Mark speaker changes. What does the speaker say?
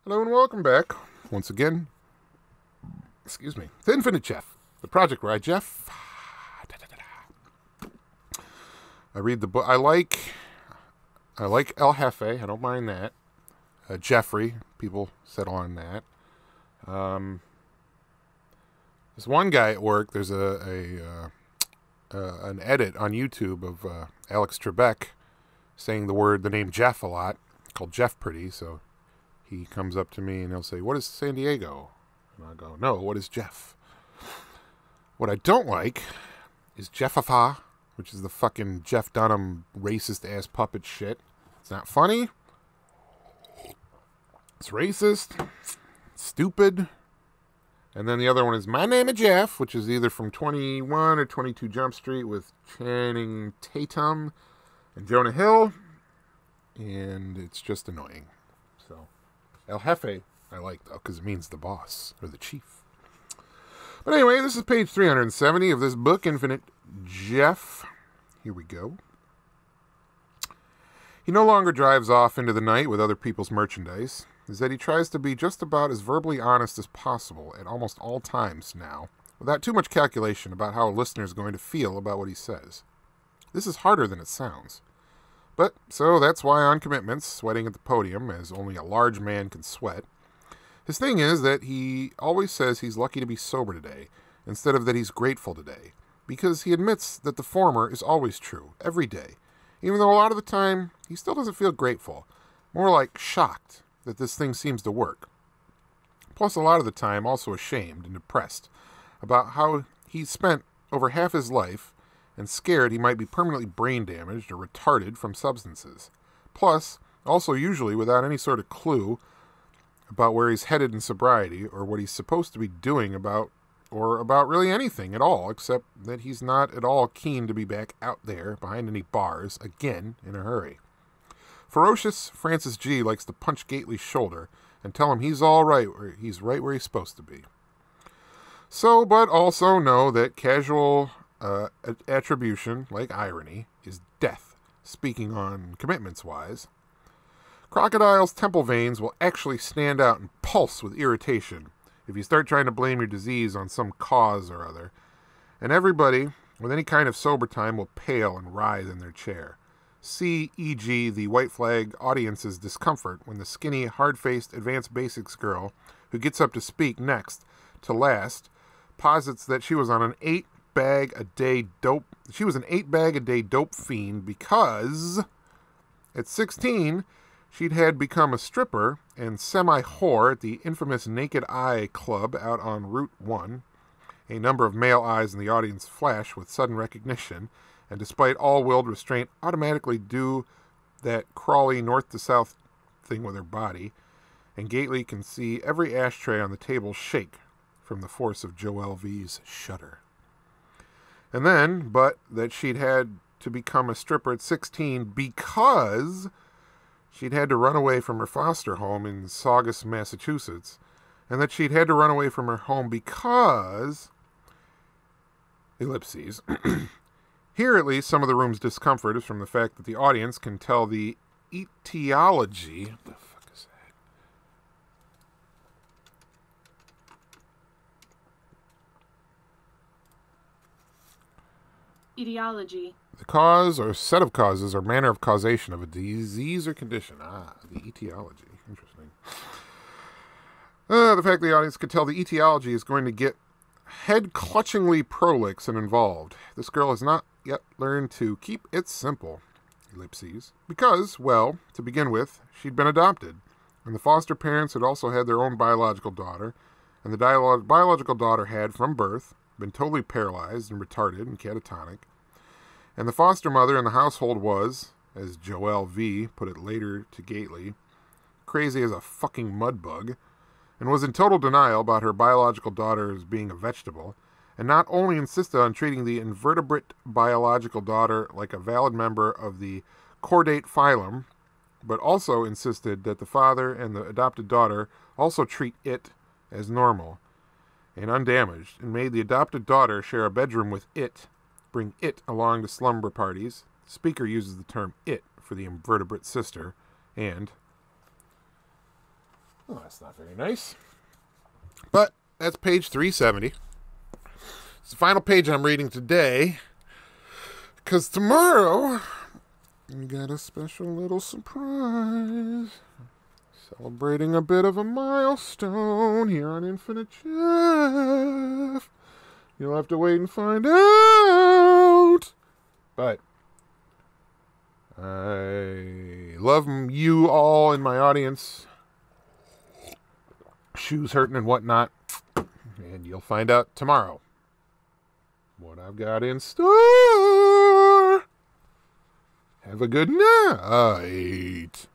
Speaker 1: Hello and welcome back, once again, excuse me, to Infinite Jeff, the project where I read the book. I like El Jefe, I don't mind that. Jeffrey, people settle on that. This one guy at work, there's an edit on YouTube of Alex Trebek saying the name Jeff a lot, called Jeff Pretty, so he comes up to me and he'll say, "What is San Diego?" And I go, "No, what is Jeff?" What I don't like is Jeffafa, which is the fucking Jeff Dunham racist-ass puppet shit. It's not funny. It's racist. It's stupid. And then the other one is My Name is Jeff, which is either from 21 or 22 Jump Street with Channing Tatum and Jonah Hill. And it's just annoying. So, El Jefe, I like, though, because it means the boss, or the chief. But anyway, this is page 370 of this book, Infinite Jeff. Here we go. He no longer drives off into the night with other people's merchandise. Instead, he tries to be just about as verbally honest as possible at almost all times now, without too much calculation about how a listener is going to feel about what he says. This is harder than it sounds. But, so that's why on commitments, sweating at the podium, as only a large man can sweat, his thing is that he always says he's lucky to be sober today, instead of that he's grateful today, because he admits that the former is always true, every day, even though a lot of the time he still doesn't feel grateful, more like shocked that this thing seems to work. Plus a lot of the time also ashamed and depressed about how he's spent over half his life and scared he might be permanently brain damaged or retarded from substances. Plus, also usually without any sort of clue about where he's headed in sobriety or what he's supposed to be doing about really anything at all, except that he's not at all keen to be back out there behind any bars again in a hurry. Ferocious Francis G. likes to punch Gately's shoulder and tell him he's all right, or he's right where he's supposed to be. So, but also know that casual attribution, like irony, is death, speaking on commitments-wise. Crocodile's temple veins will actually stand out and pulse with irritation if you start trying to blame your disease on some cause or other, and everybody with any kind of sober time will pale and writhe in their chair. See, e.g., the White Flag audience's discomfort when the skinny, hard-faced advanced basics girl who gets up to speak next to last posits that she was on an 8-bag-a-day dope fiend because at 16 she'd had become a stripper and semi-whore at the infamous Naked Eye Club out on Route 1. A number of male eyes in the audience flash with sudden recognition, and despite all willed restraint, automatically do that crawly north-to-south thing with her body, and Gately can see every ashtray on the table shake from the force of Joelle V's shudder. And then, but that she'd had to become a stripper at 16 because she'd had to run away from her foster home in Saugus, Massachusetts, and that she'd had to run away from her home because... ellipses. Here, at least, some of the room's discomfort is from the fact that the audience can tell the etiology... What the fuck is
Speaker 2: that? Etiology.
Speaker 1: The cause or set of causes or manner of causation of a disease or condition. Ah, the etiology. Interesting. The fact the audience could tell the etiology is going to get head-clutchingly prolix and involved. This girl has not yet learned to keep it simple, ellipses, because, well, to begin with, she'd been adopted, and the foster parents had also had their own biological daughter, and the biological daughter had, from birth, been totally paralyzed and retarded and catatonic, and the foster mother in the household was, as Joelle V. put it later to Gately, crazy as a fucking mudbug, and was in total denial about her biological daughter as being a vegetable, and not only insisted on treating the invertebrate biological daughter like a valid member of the chordate phylum, but also insisted that the father and the adopted daughter also treat it as normal and undamaged, and made the adopted daughter share a bedroom with it, bring it along to slumber parties. The speaker uses the term it for the invertebrate sister, and Oh, that's not very nice. But that's page 370. It's the final page I'm reading today. Because tomorrow, we got a special little surprise. Celebrating a bit of a milestone here on Infinite Jeff. You'll have to wait and find out. But I love you all in my audience. Shoes hurting and whatnot. And you'll find out tomorrow what I've got in store. Have a good night.